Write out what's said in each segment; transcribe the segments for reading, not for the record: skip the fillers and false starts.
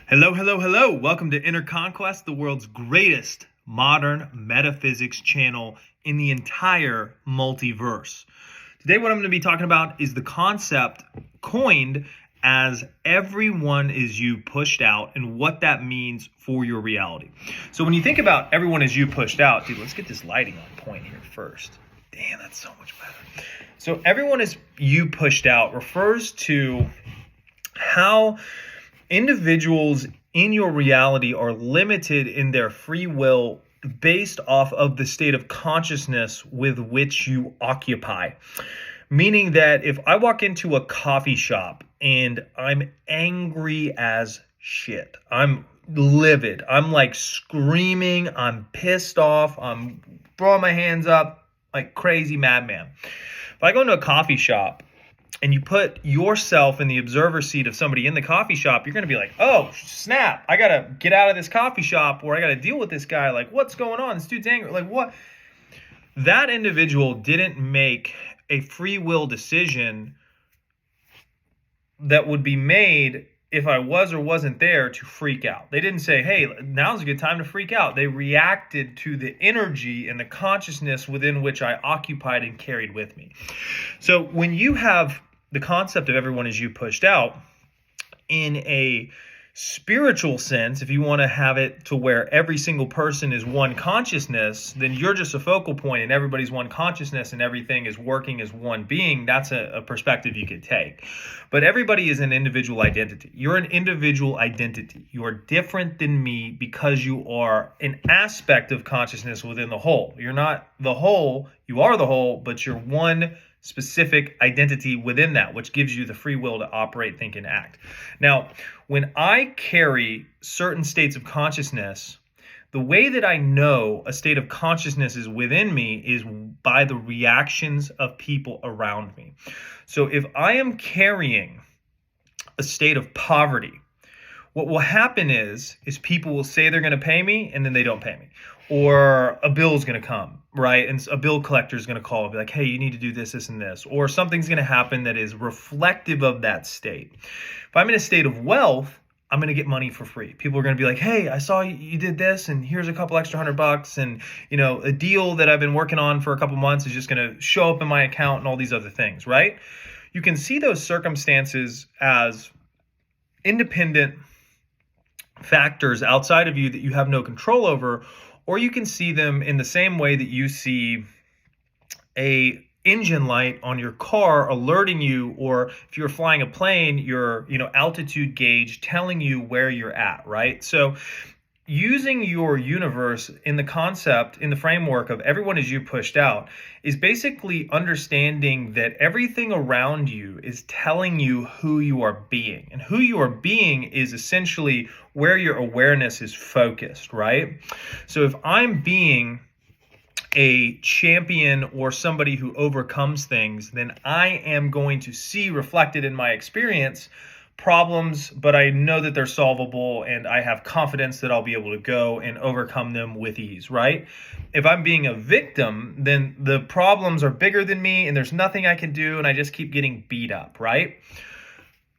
Hello, hello, hello. Welcome to Inner Conquest, the world's greatest modern metaphysics channel in the entire multiverse. Today, what I'm going to be talking about is the concept coined as everyone is you pushed out and what that means for your reality. So when you think about everyone is you pushed out, dude, let's get this lighting on point here first. Damn, that's so much better. So everyone is you pushed out refers to how individuals in your reality are limited in their free will based off of the state of consciousness with which you occupy. Meaning that if I walk into a coffee shop and I'm angry as shit, I'm livid, I'm like screaming, I'm pissed off, I'm throwing my hands up like crazy madman. If I go into a coffee shop and you put yourself in the observer seat of somebody in the coffee shop, you're going to be like, oh, snap, I got to get out of this coffee shop, or I got to deal with this guy. Like, what's going on? This dude's angry. Like, what? That individual didn't make a free will decision that would be made if I was or wasn't there to freak out. They didn't say, hey, now's a good time to freak out. They reacted to the energy and the consciousness within which I occupied and carried with me. So when you have the concept of everyone is you pushed out in a spiritual sense, if you want to have it to where every single person is one consciousness, then you're just a focal point and everybody's one consciousness and everything is working as one being. That's a perspective you could take. But everybody is an individual identity. You're an individual identity. You are different than me because you are an aspect of consciousness within the whole. You're not the whole, you are the whole, but you're one specific identity within that, which gives you the free will to operate, think, and act. Now, when I carry certain states of consciousness, the way that I know a state of consciousness is within me is by the reactions of people around me. So if I am carrying a state of poverty, what will happen is people will say they're going to pay me and then they don't pay me. Or a bill is going to come, right? And a bill collector is going to call and be like, hey, you need to do this, this, and this. Or something's going to happen that is reflective of that state. If I'm in a state of wealth, I'm going to get money for free. People are going to be like, hey, I saw you did this and here's a couple extra $100 and, you know, a deal that I've been working on for a couple months is just going to show up in my account and all these other things, right? You can see those circumstances as independent factors outside of you that you have no control over, or you can see them in the same way that you see a engine light on your car alerting you, or if you're flying a plane, your altitude gauge telling you where you're at, right? So using your universe in the concept, in the framework of everyone is you pushed out, is basically understanding that everything around you is telling you who you are being. And who you are being is essentially where your awareness is focused, right? So if I'm being a champion or somebody who overcomes things, then I am going to see reflected in my experience problems, but I know that they're solvable and I have confidence that I'll be able to go and overcome them with ease, right? If I'm being a victim, then the problems are bigger than me and there's nothing I can do and I just keep getting beat up, right?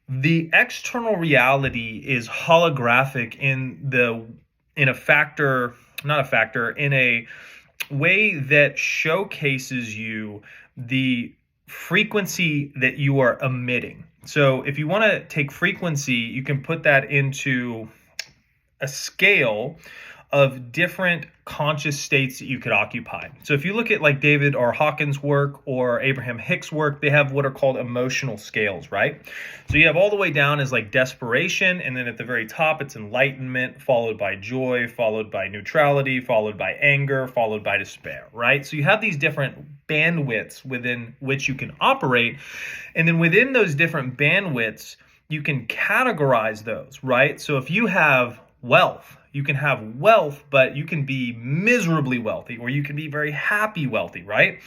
The external reality is holographic in a way that showcases you the frequency that you are emitting. So if you want to take frequency, you can put that into a scale of different conscious states that you could occupy. So if you look at like David R. Hawkins' work or Abraham Hicks' work, they have what are called emotional scales, right? So you have all the way down as like desperation, and then at the very top, it's enlightenment, followed by joy, followed by neutrality, followed by anger, followed by despair, right? So you have these different bandwidths within which you can operate. And then within those different bandwidths, you can categorize those, right? So if you have wealth, you can have wealth, but you can be miserably wealthy, or you can be very happy wealthy, right?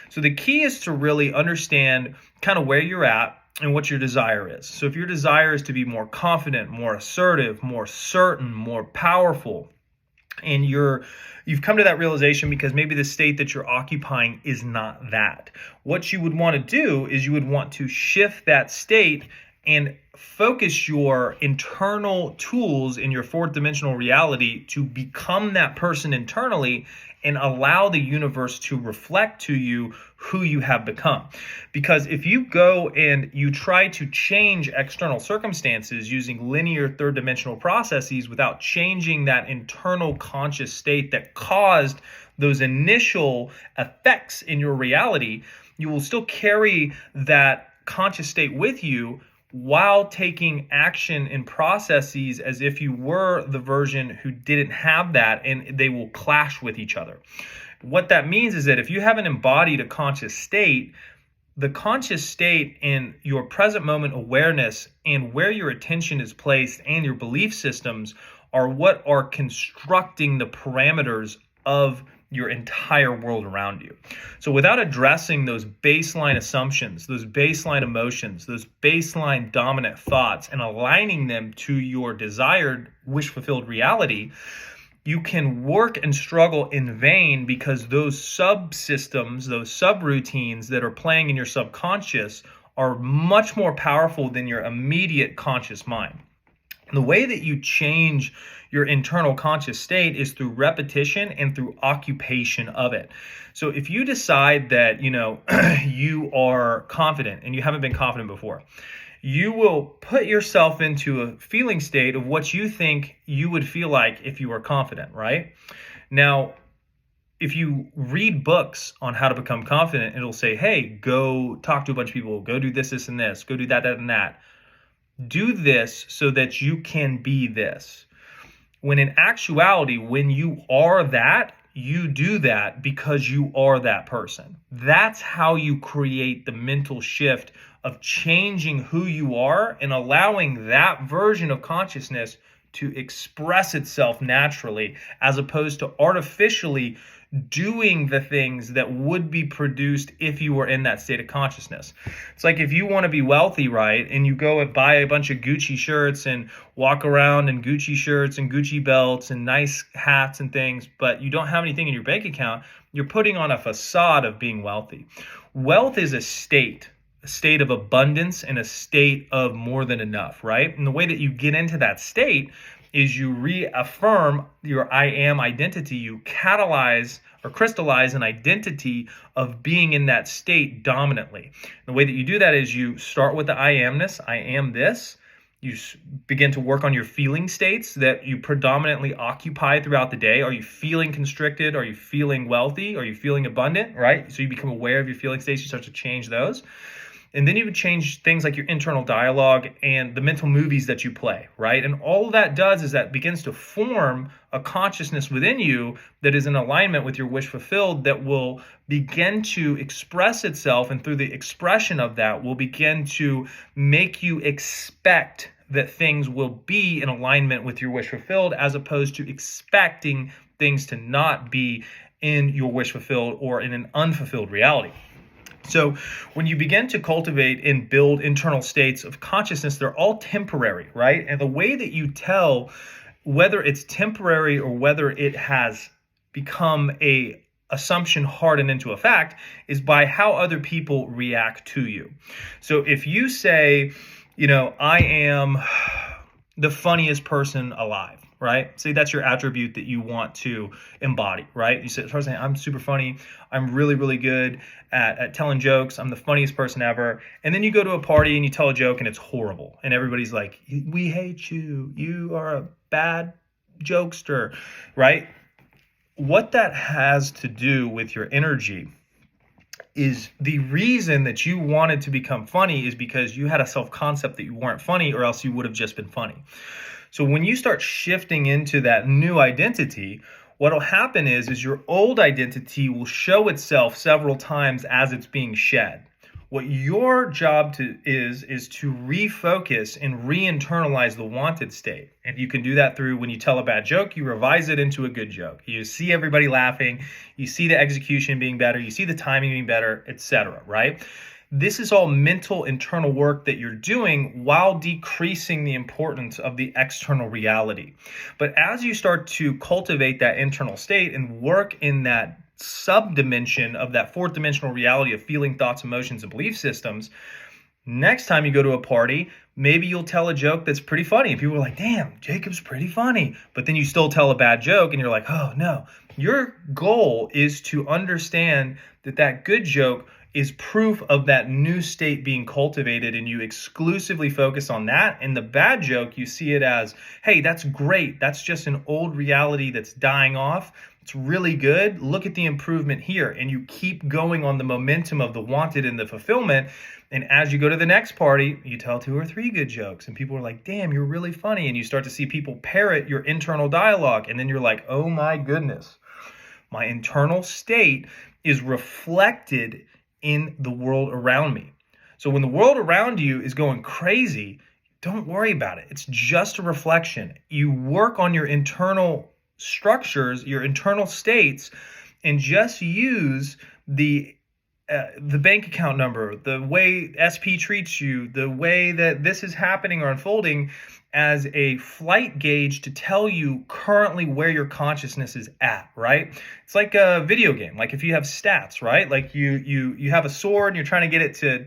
So the key is to really understand kind of where you're at and what your desire is. So if your desire is to be more confident, more assertive, more certain, more powerful, and you've come to that realization because maybe the state that you're occupying is not that. What you would want to do is you would want to shift that state and focus your internal tools in your fourth dimensional reality to become that person internally and allow the universe to reflect to you who you have become. Because if you go and you try to change external circumstances using linear third dimensional processes without changing that internal conscious state that caused those initial effects in your reality, you will still carry that conscious state with you while taking action in processes as if you were the version who didn't have that, and they will clash with each other. What that means is that if you haven't embodied a conscious state, the conscious state in your present moment awareness and where your attention is placed and your belief systems are what are constructing the parameters of your entire world around you. So without addressing those baseline assumptions, those baseline emotions, those baseline dominant thoughts, and aligning them to your desired wish-fulfilled reality, you can work and struggle in vain, because those subsystems, those subroutines that are playing in your subconscious are much more powerful than your immediate conscious mind. And the way that you change your internal conscious state is through repetition and through occupation of it. So if you decide that, you are confident and you haven't been confident before, you will put yourself into a feeling state of what you think you would feel like if you were confident, right? Now, if you read books on how to become confident, it'll say, hey, go talk to a bunch of people, go do this, this, and this, go do that, that, and that. Do this so that you can be this. When in actuality, when you are that, you do that because you are that person. That's how you create the mental shift of changing who you are and allowing that version of consciousness to express itself naturally, as opposed to artificially doing the things that would be produced if you were in that state of consciousness. It's like if you want to be wealthy, right, and you go and buy a bunch of Gucci shirts and walk around in Gucci shirts and Gucci belts and nice hats and things, but you don't have anything in your bank account, you're putting on a facade of being wealthy. Wealth is a state of abundance and a state of more than enough, right? And the way that you get into that state is you reaffirm your I am identity. You catalyze or crystallize an identity of being in that state dominantly. The way that you do that is you start with the I amness, I am this. You begin to work on your feeling states that you predominantly occupy throughout the day. Are you feeling constricted? Are you feeling wealthy? Are you feeling abundant, right? So you become aware of your feeling states. You start to change those. And then you would change things like your internal dialogue and the mental movies that you play, right? And all that does is that begins to form a consciousness within you that is in alignment with your wish fulfilled, that will begin to express itself. And through the expression of that will begin to make you expect that things will be in alignment with your wish fulfilled, as opposed to expecting things to not be in your wish fulfilled or in an unfulfilled reality. So when you begin to cultivate and build internal states of consciousness, they're all temporary, right? And the way that you tell whether it's temporary or whether it has become a assumption hardened into a fact is by how other people react to you. So if you say, I am the funniest person alive, right? Say that's your attribute that you want to embody, right? You say, I'm super funny. I'm really, really good at telling jokes. I'm the funniest person ever. And then you go to a party and you tell a joke and it's horrible. And everybody's like, we hate you. You are a bad jokester, right? What that has to do with your energy is the reason that you wanted to become funny is because you had a self-concept that you weren't funny, or else you would have just been funny. So when you start shifting into that new identity, what will happen is your old identity will show itself several times as it's being shed. What your job is to refocus and re-internalize the wanted state. And you can do that through, when you tell a bad joke, you revise it into a good joke. You see everybody laughing, you see the execution being better, you see the timing being better, etc., right? This is all mental internal work that you're doing while decreasing the importance of the external reality. But as you start to cultivate that internal state and work in that subdimension of that fourth dimensional reality of feeling, thoughts, emotions, and belief systems, Next time you go to a party, maybe you'll tell a joke that's pretty funny. And people are like, damn, Jacob's pretty funny. But then you still tell a bad joke and you're like, oh no. Your goal is to understand that that good joke is proof of that new state being cultivated, and you exclusively focus on that. And the bad joke, you see it as, hey, that's great. That's just an old reality that's dying off. It's really good. Look at the improvement here. And you keep going on the momentum of the wanted and the fulfillment. And as you go to the next party, you tell 2 or 3 good jokes and people are like, damn, you're really funny. And you start to see people parrot your internal dialogue. And then you're like, oh my goodness, my internal state is reflected in the world around me. So when the world around you is going crazy, don't worry about it. It's just a reflection. You work on your internal structures, your internal states, and just use the bank account number, the way SP treats you, the way that this is happening or unfolding as a flight gauge to tell you currently where your consciousness is at, right? It's like a video game. Like if you have stats, right? Like you have a sword and you're trying to get it to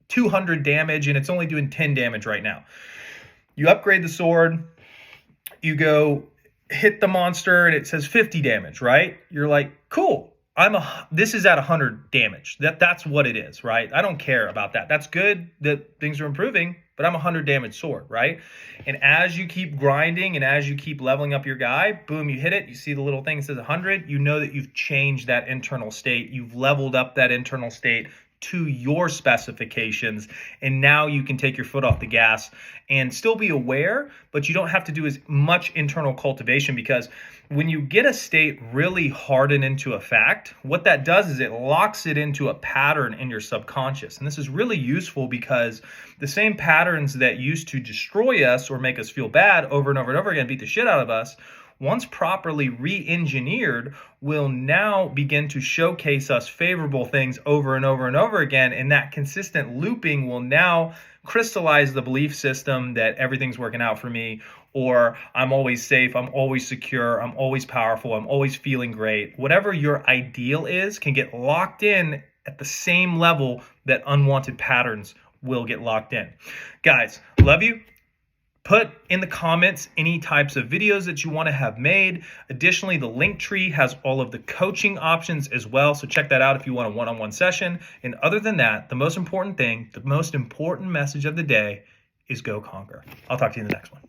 200 damage and it's only doing 10 damage right now. You upgrade the sword, you go hit the monster and it says 50 damage, right? You're like, cool. This is at 100 damage. That's what it is, right? I don't care about that. That's good that things are improving, but I'm a 100 damage sword, right? And as you keep grinding and as you keep leveling up your guy, boom, you hit it. You see the little thing that says 100. You know that you've changed that internal state. You've leveled up that internal state to your specifications, and now you can take your foot off the gas and still be aware, but you don't have to do as much internal cultivation, because when you get a state really hardened into a fact, what that does is it locks it into a pattern in your subconscious. And this is really useful because the same patterns that used to destroy us or make us feel bad over and over and over again, beat the shit out of us, once properly re-engineered, will now begin to showcase us favorable things over and over and over again. And that consistent looping will now crystallize the belief system that everything's working out for me, or I'm always safe, I'm always secure, I'm always powerful, I'm always feeling great. Whatever your ideal is can get locked in at the same level that unwanted patterns will get locked in. Guys, love you. Put in the comments any types of videos that you want to have made. Additionally, the link tree has all of the coaching options as well. So check that out if you want a one-on-one session. And other than that, the most important thing, the most important message of the day is go conquer. I'll talk to you in the next one.